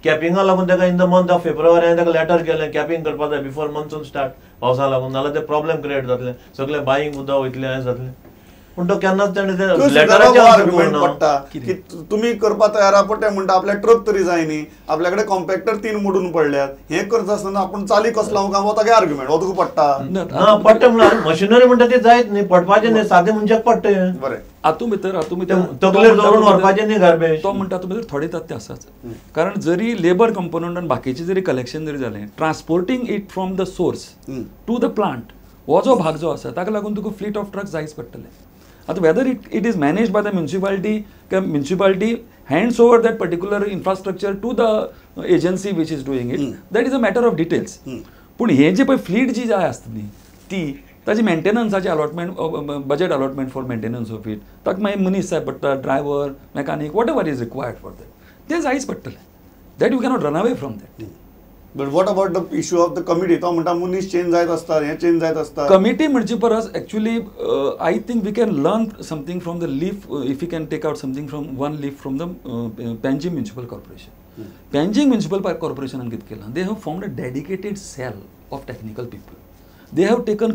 कॅपिंगा लागून ताका in the month of February हांवें ताका लेटर केलें कॅपिंग करपाक जाय बिफोर मॉन्सून स्टार्ट पावसा लागून, नाल्यार ते प्रॉब्लेम क्रिएट जातले, सगळे बायींग उदक वयतलें हें जातलें. पूण तो केन्नाच ताणें ते लेटराचेर आर्ग्युमेंट पडटा की तुम्ही करपा तयार आहा, पण ते म्हणटा आपल्या ट्रक तरी जाय न्ही, आपल्याकडे कॉम्पॅक्टर 3 मोडून पडल्यात, हे करता आसतना आपण चाली कसलो लावूंक हो तागे आर्ग्युमेंट हो तुका पडटा. पडटा म्हणल्यार मशिनरी म्हणटा ती जायत न्ही, पडपाचें न्ही, सादें मनशाक पडटा. बरें हातूंत भितर तकलेर दवरून व्हरपाचें न्ही गार्बेज. तो म्हणटा तातूंत भितर थोडे तथ्य आसाच. कारण जरी लेबर कंपोनंट आनी बाकीचें जरी कलेक्शन जरी जालें, transporting it from the source to the plant हो जो भाग जो आसा ताका लागून तुका फ्लीट ऑफ ट्रक्स जायच पडटलें. आतां whether it is manage by the municipality hands over that particular infrastructure to the agency which is doing it, that is a matter of details. पूण हे जे पळय फ्लीट जी जाय आसता न्ही ती ताजी मेंटेनन्साची allotment, budget allotment for maintenance of it, ताका मागीर मनीस जाय पडटा, driver, mechanic, whatever is required for that, तें जायच पडटलें. That you cannot run away from that. But what about the issue of the committee? तो म्हणटा मनीस चेंज जायत आसता, हें चेंज जायत आसता. कमिटी म्हणचे परस actually I think we can learn something from the leaf, if you can take out something from one leaf from the Panjim municipal corporation. Panjim municipal कॉर्पोरेशनान कितें केलां, they have formed a dedicated cell of technical people. They have taken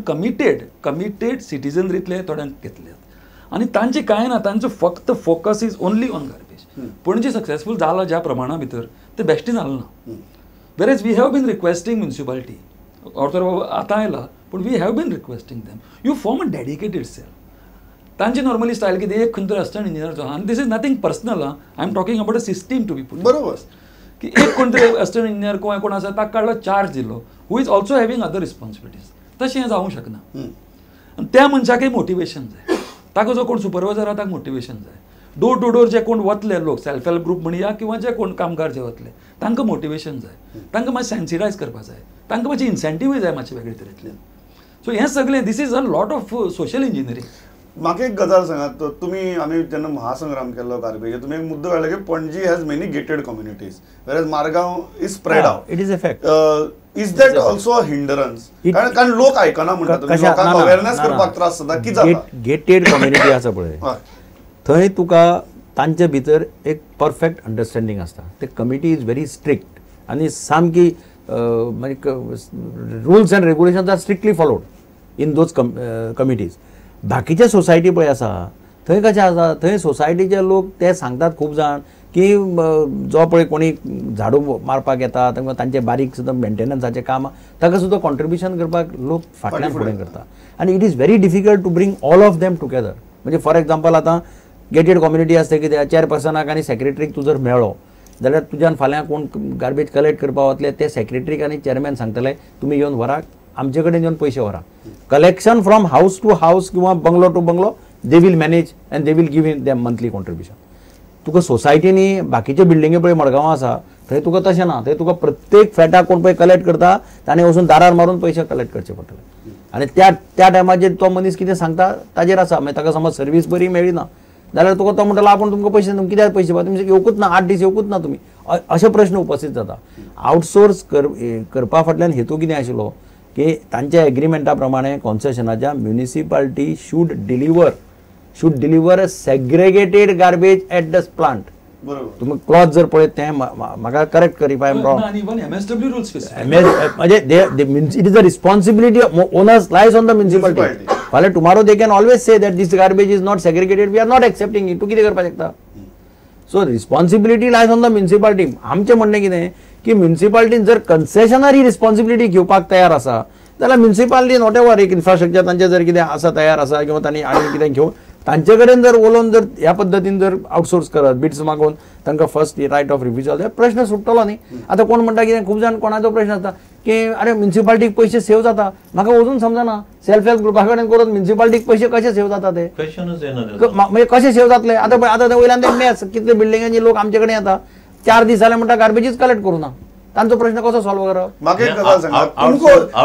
committed सिटीजनरीतले थोड्यांक घेतल्यात आनी तांचे कांय ना, तांचो फक्त focus is only on garbage. Panaji successful जाला ज्या प्रमाणा भितर ते बेश्टें जालें ना. Whereas we have been requesting municipality, or आता आयला, but we have been requesting them, you form a dedicated cell. तांची नॉर्मली स्टायल कितें, एक खंय तरी असिस्टंट इंजिनियर आनी this is nothing personal, I am talking about a system to be put. बरोबर की एक कोण तरी असिस्टंट इंजिनियर किंवा कोण आसा ताका काडलो चार्ज दिलो, who is also having other responsibilities. तशें हें जावंक शकना. आनी त्या मनशाकय मोटिवेशन जाय, ताका जो कोण सुपरवायझर आहा ताका मोटिवेशन जाय. डोर टू डोर जे कोण वतले लोक, सेल्फ हेल्प ग्रुप म्हणया किंवा जे कोण कामगार जे वतले, तांकां मोटिवेशन जाय, तांकां मातशें सेन्सिटायज करपाक जाय, तांकां मातशें इन्सेंटिव्ह जाय मातशें वेगळे तरेंतल्यान. सो हें सगळें this is a lot of social engineering. म्हाका एक गजाल सांगात, तुमी आमी जेन्ना महासंग्राम केल्लो गार्बेज, तुमी एक मुद्दो काडलो की Panaji has many gated communities, whereas Margao is spread out. It is a fact. Is that also a hindrance? कारण लोक आयकना म्हणटा, लोकांक अवेरनेस करपाक त्रास जाता. कितें जाता, गेटेड कम्युनिटी आसा पळय, थंय तुका तांचे भितर एक परफेक्ट अंडरस्टँडींग आसता. ते कमिटी इज व्हेरी स्ट्रिक्ट आनी सामकी rules and regulations are strictly followed in those committees. बाकीचे सोसायटी पळय आसा थंय कशें आसा, थंय सोसायटीचे लोक ते सांगतात खूब जाण की जो पळय कोणी झाडू मारपाक येता किंवा तांचे बारीक सुद्दां मेंटेनन्साचें काम ताका सुद्दां कॉन्ट्रिब्युशन करपाक लोक फाटल्यान फुडें करता. आनी it is very difficult to bring all of them together. म्हणजे फॉर एक्झाम्पल आतां गेटेड कम्युनिटी आसता कितें, चेअरपर्सनाक आनी सेक्रेटरीक तूं जर मेळ्ळो जाल्यार तुज्यान फाल्यां कोण गार्बेज कलेक्ट करपाक वतले ते सेक्रेटरीक आनी चेअरमॅन सांगतले तुमी येवन व्हरात, आमचे कडेन येवन पयशे व्हरा. Collection from house to house किंवा bungalow to bungalow they will manage and they will give in them monthly contribution. तुका सोसायटीनी बाकीचे बिल्डिंगे पळय मडगांवां आसा थंय तुका तशें ना. थंय तुका प्रत्येक फ्लॅटाक कोण पळय कलेक्ट करता ताणें वचून दारार मारून पयशे कलेक्ट करचे पडटले. आनी त्या टायमाचेर तो मनीस कितें सांगता ताजेर आसा. मागीर ताका समज सर्वीस बरी मेळ्ळी ना जाल्यार तुका तो म्हणटलो आपण तुमकां पयशे तुमकां कित्याक पयशे पळय तुमचे येवकूच ना, 8 दीस येवकूच ना तुमी, अशे प्रश्न उपस्थित जाता. आउटसोर्स करपा फाटल्यान हेतू कितें आशिल्लो की तांच्या एग्रीमेंटा प्रमाणे कॉन्सेशनाच्या municipality should deliver a segregated garbage at the plant. तुम्ही क्लॉज जर पळयत तें म्हाका करेक्ट कर इफ आय एम रॉंग. म्हणजे it is the responsibility owners lies on the municipality. फाल्यां tomorrow they can always say that this garbage is not segregated, we are not accepting it. तूं कितें करपाक शकता? So responsibility lies on the municipality. आमचें म्हणणें कितें की म्युनिसिपालिटीन जर कन्सेशनर ही रिस्पॉन्सिबिलिटी घेवपाक तयार आसा जाल्यार म्युनिसिपालिटीन वॉट एवर एक इन्फ्रास्ट्रक्चर तांचें जर कितें आसा तयार आसा किंवा तांणी आनी कितें घेवन तांचे कडेन जर उलोवन जर ह्या पद्दतीन जर आउटसोर्स करत, बिट्स मागून तांकां फर्स्ट रायट ऑफ रिफ्युजल, प्रश्न सुट्टलो न्ही. आतां कोण म्हणटा कितें खूब जाण कोणाचो प्रश्न आसता की अरे म्युनिसिपालिटीक पयशे सेव जाता. म्हाका अजून समजना सेल्फ हेल्प ग्रुपा कडेन करून म्युनिसिपालिटीक पयशे कशे सेव जाता ते म्हणजे कशे सेव जातले. आतां वयल्यान ते मॅस कितले बिल्डिंगांचे लोक आमचे कडेन येता 4 दीस जाले म्हणटा गार्बेजीस कलेक्ट करूं ना. तांचो प्रश्न कसो सॉल्व करप? म्हाका एक गजाल सांगा,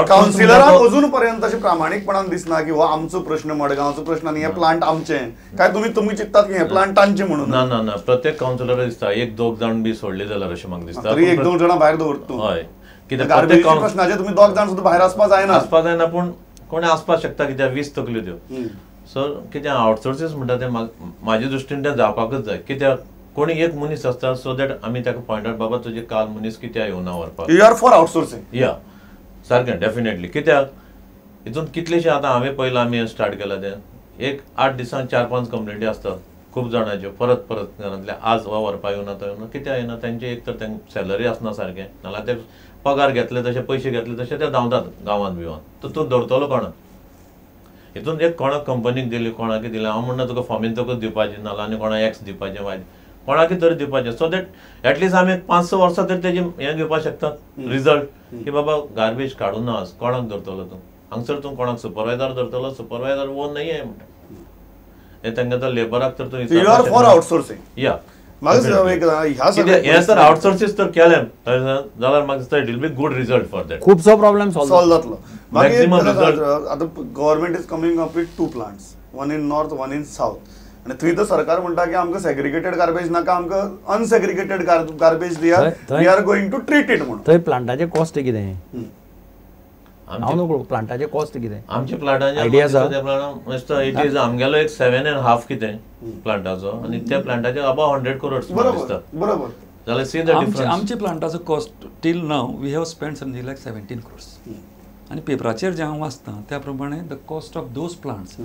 कावन्सिलराक अजून पर्यंत अशें प्रामाणीकपणान दिसना की हो आमचो प्रश्न, मडगांवचो प्रश्न आनी हे प्लांट आमचे काय तुमी चिंततात की हे प्लांट तांचे म्हणून? ना प्रत्येक कावन्सिलर दिसता 1-2 जाण बी सोडले जाल्यार अशें म्हाका दिसता. 1-2 जाणां भायर दवरत तूं. हय कित्याक गार्बेज प्रश्नाचेर तुमी 2 जाण सुद्दां भायर आसपाक जायना. पूण कोणी आसपाक शकता कित्याक 20 तकल्यो त्यो. सो कित्याक आउटसोर्सीस म्हणटा ते म्हाजे दृश्टीन ते जावपाकच जाय. कित्याक कोणी एक मनीस आसता सो दॅट आमी ताका पॉयंट आउट बाबा तुजे काल मनीस कित्याक येवना व्हरपाक. You are for outsourcing. या सारकें डेफिनेटली. कित्याक हितून कितलेशे आतां हांवें पयलं आमी स्टार्ट केला तें एक 8 दिसांक 4-5 कंप्लेंटी आसतात खूब जाणांच्यो परत परत घरांतले आज हो व्हरपाक येवना तो येवना. कित्याक येना तेंचे एक तर तेंक सॅलरी आसना सारकें नाल्यार ते पगार घेतले तशे पयशे घेतले तशे ते धांवतात गांवांत बिवान. तूं धरतलो कोणाक हितून एक कोणाक कंपनीक दिली कोणाक दिलें हांव म्हणना तुका फॉर्मीन तुका दिवपाचें नाल्यार आनी कोणाक एक्स दिवपाचें वाय कोणाक तरी दिवपाचें सो दॅट एटलीस्ट आमी 5-6 वर्सां तरी तेजें हें घेवपाक शकतात रिजल्ट की बाबा गार्बेज काडून ना कोणाक धरतलो तूं हांगसर तूं कोणाक सुपरवायझर धरतलो सुपरवायझर वो नाही आहे म्हणटा हे तांकां तर लेबराक तर तूं यू आर फॉर आउटसोर्सिंग. या ह्या तर आउटसोर्सीस तर केलें जाल्यार म्हाका दिसता it will be good result for that. खुबसो प्रॉब्लेम सॉल्व जातलो. Maximum result. आता government is coming up with 2 plants, one in north one in south आणि थंय तर सरकार म्हणटा की आमकां सेग्रिगेटेड गार्बेज नाका आमकां अनसेग्रिगेटेड गार्बेज दिया we are going to treat it म्हणून. थंय प्लांटाचे कॉस्ट कितें हांव नको प्लांटाचे कॉस्ट कितें आमच्या प्लांटाचे आयडिया आसा इट इज आमगेलो एक 7.5 कितें प्लांटाचो आणि त्या प्लांटाचे अबाव 100 crores बरोबर बरोबर जाल्यार सी द डिफरन्स. आमच्या प्लांटाचो cost till now we have spend something like 17 crores. आणि पेपराचेर जे हांव वाचता त्या प्रमाणे the cost of those plants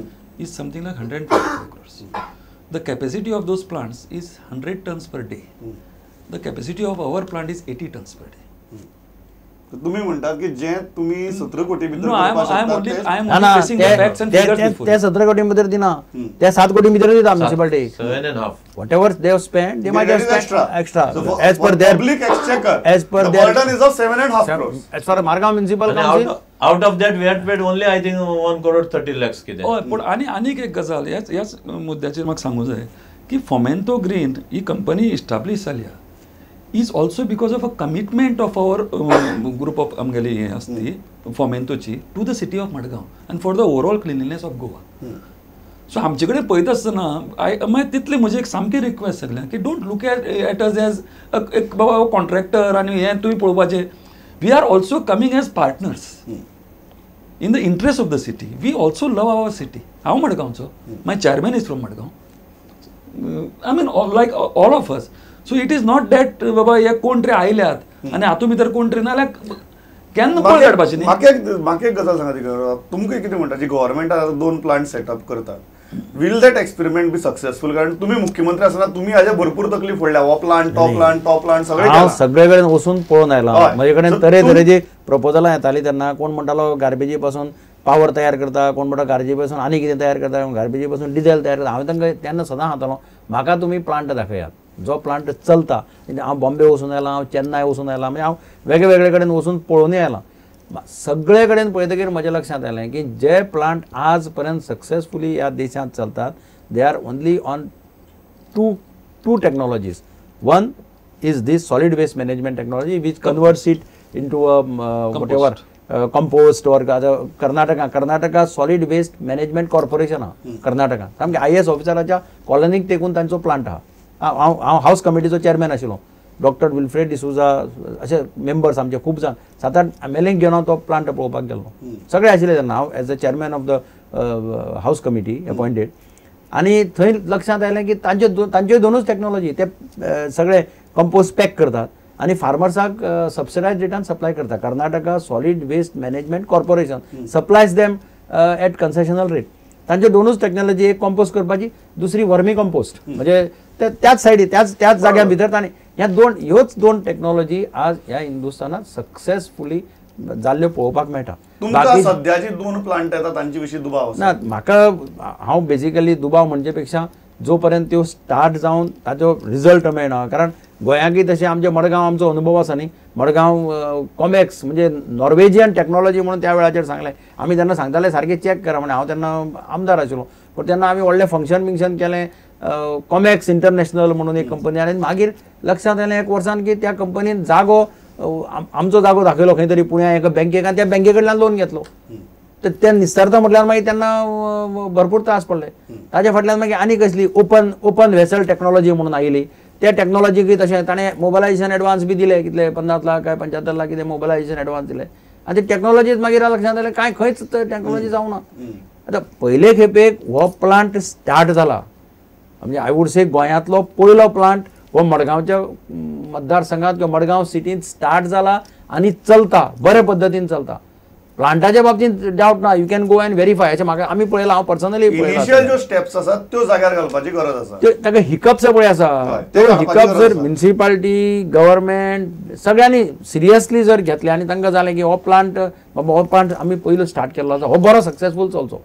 is something like 125 crores. The capacity of those plants is 100 tons per day. The capacity of our plant is 80 tons per day. तुम्ही म्हणतात की जे तुम्ही 17 कोटी भितर No, I am only facing the facts and ते figures before. 17 कोटी भितर दिना ते 7 कोटी भितर दिता municipality 7.5. whatever they have spent they might have spent extra as per their their public exchequer as per the their burden is of 7.5 crores. as far as Margao municipal And council out of that we had paid only I think 1 crore 30 lakhs कितें. हय पण आनीक एक गजाल ह्याच मुद्द्याचेर म्हाका सांगूं जाय की फॉमेंतो ग्रीन ही कंपनी इस्टाब्लीश जाल्या is also because of a commitment of our group of amgeli हे असती फॉमेंतोची to the city of Madgaon and for the overall cleanliness of Goa. So आमचे कडेन पळयता आसतना मागीर तितले म्हजे एक सामकी रिक्वेस्ट सगळ्यांक की don't look at us as एक बाबा कॉन्ट्रॅक्टर आनी हें तुवें पळोवपाचें. We are also coming as partners in the interest of the city. We also love our city. हांव मडगांवचो my chairman is from Madgaon. I mean like all of us. So it is not that बाबा हे कोण तरी आयल्यात आनी हातूंत भितर कोण तरी नाल्यार केन्ना पळ काडपाचें न्ही. म्हाका एक गजाल सांगा तुमकां कितें म्हणटा जी गव्हर्नमेंट 2 प्लांट सेटअप करतात will that experiment be successful कारण तुम्ही मुख्यमंत्री आसतना तुम्ही हाजे भरपूर तकलीफ पडल्या हो प्लांट टॉप प्लांट सगळे कडेन वचून पळोवन आयला. म्हजे कडेन तरेतरेची प्रपोजलां येतालीं तेन्ना कोण म्हणटालो गार्बेजी पासून पावर तयार करता कोण म्हणटा गार्बेजी पासून आनी कितें तयार करता गार्बेजी पासून डिझेल तयार करता. हांवें तांकां तेन्ना सदां सांगतालो म्हाका तुमी प्लांट दाखयात जो प्लांट चलता. हांव बॉम्बे वचून आयलां हांव चेन्नय वचून आयलां म्हणजे हांव वेगळे कडेन वचून पळोवनूय आयलां. सगळे कडेन पळयतकीर म्हज्या लक्षांत आयलें की जे प्लांट आज पर्यंत सक्सेसफुली ह्या देशांत चलतात they are only on two technologies. One is this solid waste management technology which converts it into whatever compost or Karnataka solid waste management corporation आहा कर्नाटका सामकें IAS ऑफिसराच्या कॉलनीक तेकून तांचो प्लांट आहा. हांव हाऊस कमिटीचो चेअरमॅन आशिल्लो. डॉक्टर विल्फ्रेड डिसूजा अशे मेंबर्स आमचे खूब जाण 7-8 MLAंक घेवन हांव तो प्लांट पळोवपाक गेलो. सगळे आशिल्ले तेन्ना हांव as a chairman of the house committee appointed. आनी थंय लक्षांत आयलें की तांच्यो 2च टॅक्नॉलॉजी ते सगळे कंपोस्ट पॅक करतात आनी फार्मर्साक सबसिडायज रेटान सप्लाय करता. Karnataka solid waste management corporation supplies them at concessional rate. तांच्यो 2च टॅक्नॉलॉजी एक कंपोस्ट करपाची दुसरी वर्मी कंपोस्ट म्हणजे त्याच सायडी त्याच जाग्या भितर तांणी ह्योच 2 टॅक्नॉलॉजी आज ह्या हिंदुस्थानात सक्सेसफुली जाल्ल्यो पळोवपाक मेळटा. तुमकां सद्याची 2 प्लांट येता तांचे विशीं दुबाव ना म्हाका हांव बेसिकली दुबाव म्हणजे पेक्षा जो पर्यंत त्यो स्टार्ट जावन ताचो रिजल्ट मेळना कारण गोंयाकय तशें आमचे मडगांव आमचो अनुभव आसा न्ही. मडगांव कॉमॅक्स म्हणजे नॉर्वेजियन टॅक्नॉलॉजी म्हणून त्या वेळाचेर सांगलें. आमी तेन्ना सांगताले सारकें चॅक करा म्हणे. हांव तेन्ना आमदार आशिल्लो पण तेन्ना आमी व्हडलें फंक्शन केलें. कॉमॅक्स इंटरनॅशनल म्हणून एक कंपनी आनी मागीर लक्षांत येलें 1 वर्सान की त्या कंपनीन जागो आमचो जागो दाखयलो खंय तरी पुण्या एका बँकेक आनी त्या बँके कडल्यान लोन घेतलो. तर ते निस्तारता म्हटल्यार मागीर तेन्ना भरपूर त्रास पडले. ताच्या फाटल्यान मागीर आनी कसली ओपन वेसल टॅक्नॉलॉजी म्हणून आयली. त्या टॅक्नॉलॉजीक तशें ताणें मोबायलायझेशन एडवान्स बी दिले कितले 50 लाख काय 75 लाख कितें मोबायलायझेशन एडवान्स दिले आनी ते टॅक्नॉलॉजीच मागीर लक्षांत आयलें कांय खंयच टॅक्नॉलॉजी जावना. आतां पयले खेपेक हो प्लांट स्टार्ट जाला म्हणजे आय वूड से गोंयांतलो पयलो प्लांट हो मडगावच्या मतदारसंघात किंवा मडगाव सिटीत स्टार्ट जाला आणि चलता बऱ्या पद्धतीन चलता. प्लांटाच्या बाबतीत डाऊट ना, you can go and verify. हेच्या मागे आम्ही पळयला, हांव पर्सनली इनिशियल ज्यो स्टेप्स आसात त्यो जाग्यार घालपाची गरज आसा. ताका हिकप्स पळय आसा, ते त्यो काडपाची हिकप गरज जर आसा. म्युनिसिपालिटी गव्हर्नमेंट सगळ्यांनी सिरियसली जर घेतले आनी तांकां जालें की हो प्लांट आमी पयलो स्टार्ट केल्लो आसा, हो बरो सक्सेसफूल चलचो,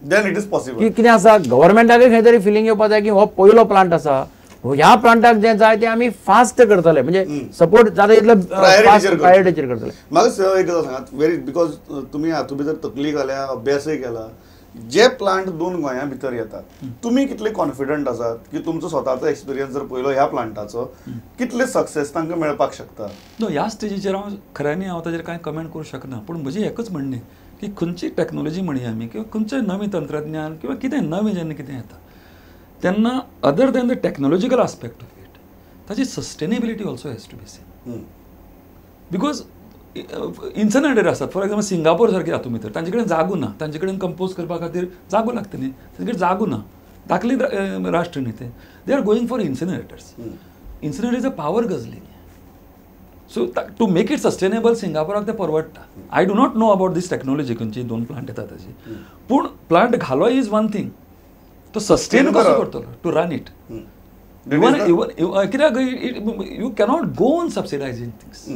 देन इट इज पॉसिबल. की कितें आसा गव्हर्नमेंटाकय खंय तरी फिलिंग येवपा जाय की हो पयलो प्लांट आसा, ह्या प्लांटाक जें जाय तें आमी फास्ट करतले, म्हणजे सपोर्ट जाता इतलें प्रायोरिटीचेर करतले. म्हाका एक गजाल सांगात, व्हेरी बिकॉज तुमी हातूंत भितर तकली घाल्या, अभ्यासय केला, जे प्लांट 2 गोंयां भितर येतात, तुमी कितले कॉन्फिडंट आसात की तुमचो स्वताचो एक्सपिरियन्स जर पयलो ह्या प्लांटाचो, कितले सक्सेस तांकां मेळपाक शकता? ह्या स्टेजीचेर हांव ताजेर कांय कमेंट करूं शकना, पूण म्हजें एकच म्हणणें की खंयची टेक्नॉलॉजी म्हणया आमी किंवा खंयचें नवें तंत्रज्ञान किंवा कितें नवें जेन्ना कितें येता तेन्ना other than the technological aspect of it, ताची sustainability also has to be seen. Because incinerator आसात, फॉर एक्झाम्पल सिंगापोर सारके हातूंत भितर तांचे कडेन जागो ना, तांचे कडेन कंपोज करपा खातीर जागो लागता न्ही, तांचे कडेन जागो ना, धाकले राष्ट्र न्ही ते, they are going for incinerators. Incinerator power गजली. So to make it sustainable सिंगापोराक ते परवडटा. I do not know about this technology, खंयची 2 प्लांट येतात ताची, पूण प्लांट घालो इज वन थिंग, तो सस्टेन कसो करतलो टू रन इट. कित्याक you cannot go on subsidising things.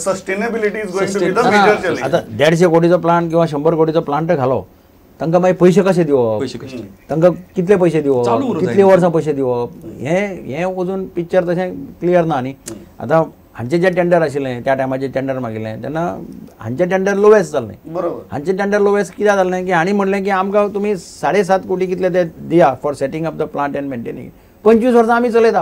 Sustainability is going to be the major challenge. आता 150 कोटीचो प्लांट किंवा 100 कोटीचो प्लांट घालो, तांकां मागीर पयशे कशे दिवप, पैसे कशे तांकां कितले पयशे दिवप, चालू उरूंक कितले वर्सां पयशे दिवप, हें अजून पिक्चर तशें क्लियर ना न्ही. आतां हांचे जे टेंडर आशिल्लें त्या टायमाचेर टेंडर मागिल्लें तेन्ना हांचें टेंडर लोवेस्ट जाल्लें. बरोबर. हांचें टेंडर लोवेस्ट कित्याक जाल्लें की हांणी म्हणलें की आमकां तुमी 7.5 कोटी कितले ते दिया for setting up the plant and maintaining. 25 वर्सां आमी चलयता,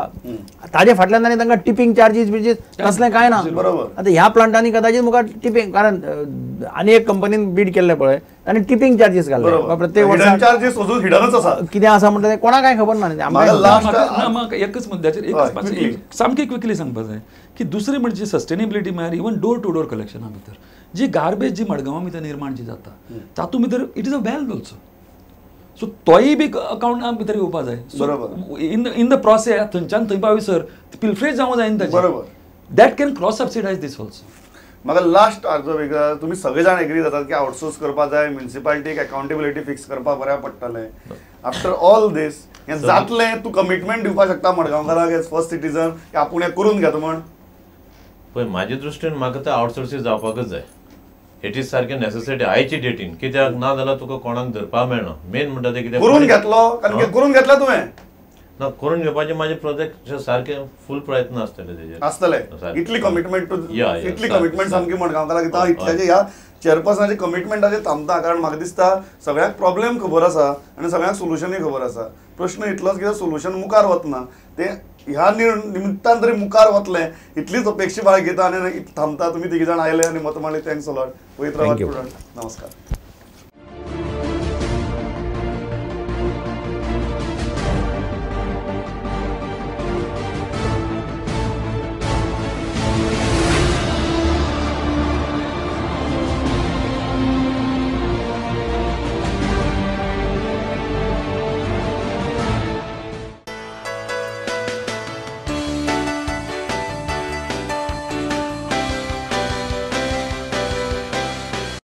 ताजे फाटल्यान आनी तांकां टिपिंग चार्जीस बिर्जीस तसलें कांय ना. बरोबर. आतां ह्या प्लांटांनी कदाचित मुखार टिपिंग, कारण आनी एक कंपनीन बीड केल्लें पळय तांणी टिपिंग चार्जीस घाल्ले प्रत्येक वर्सा. चार्जीस अजून हिडनच आसा, कितें आसा म्हणटा तें कोणाक कांय खबर ना. म्हाका एकच मुद्द्याचेर सामकें क्विकली सांगपाक जाय की दुसरें म्हणजे सस्टेनेबिलिटी म्हळ्यार इवन डोर टू डोर कलेक्शना भितर जी गार्बेज जी मडगांवां भितर निर्माण जी जाता तातूंत भितर it is a well also. So तोय बी अकाउंटा भितर येवपा जाय. बरोबर. इन द प्रोसेस थंयच्यान थंय पाविसर पिल्फ्रेज जावं जायना ताजें. बरोबर. That can cross subsidize this also. म्हाका लास्ट अर्जो वेगळा, तुमी सगळे जाण एग्री जातात की आउटसोर्स करपा जाय, म्युनिसिपालिटीक अकाउंटेबिलिटी फिक्स करपा बऱ्या पडटलें. आफ्टर ऑल दीस हें जातलें, तूं कमिटमेंट दिवपाक शकता मडगांवकाराक एज फर्स्ट सिटीजन की आपूण हें करून घेता म्हण? पण म्हाजे दृश्टीन म्हाका ते आउटसोर्सीस जावपाकच जाय. इट इज सारकें नेसेसिटी आयची डेटीन, कित्याक ना जाल्यार तुका कोणाक धरपा मेळना. मेन म्हणटा ते कितें करून घेतलो, कारण करून घेतला तुवें ना, करून घेवपाचे म्हाजे प्रोजेक्ट सारके फुल प्रयत्न आसतले तेजे आसतले. इतली कमिटमेंट टू या, इतली कमिटमेंट सामकी मडगांवकाराक दिता. इतल्याचे ह्या चेअरपर्सनाचे कमिटमेंटाचेर थांबता, कारण म्हाका दिसता सगळ्याक प्रॉब्लेम खबर आसा आनी सगळ्यांक सोल्युशनय खबर आसा. प्रश्न इतलोच की सोल्युशन मुखार वतना ते ह्या निमित्तान तरी मुखार वतले इतलीच अपेक्षा बाळगिता आनी थांबता. तुमी तिघी जाण आयले आनी मत मारले. Thanks a lot. पळयत रावात. नमस्कार.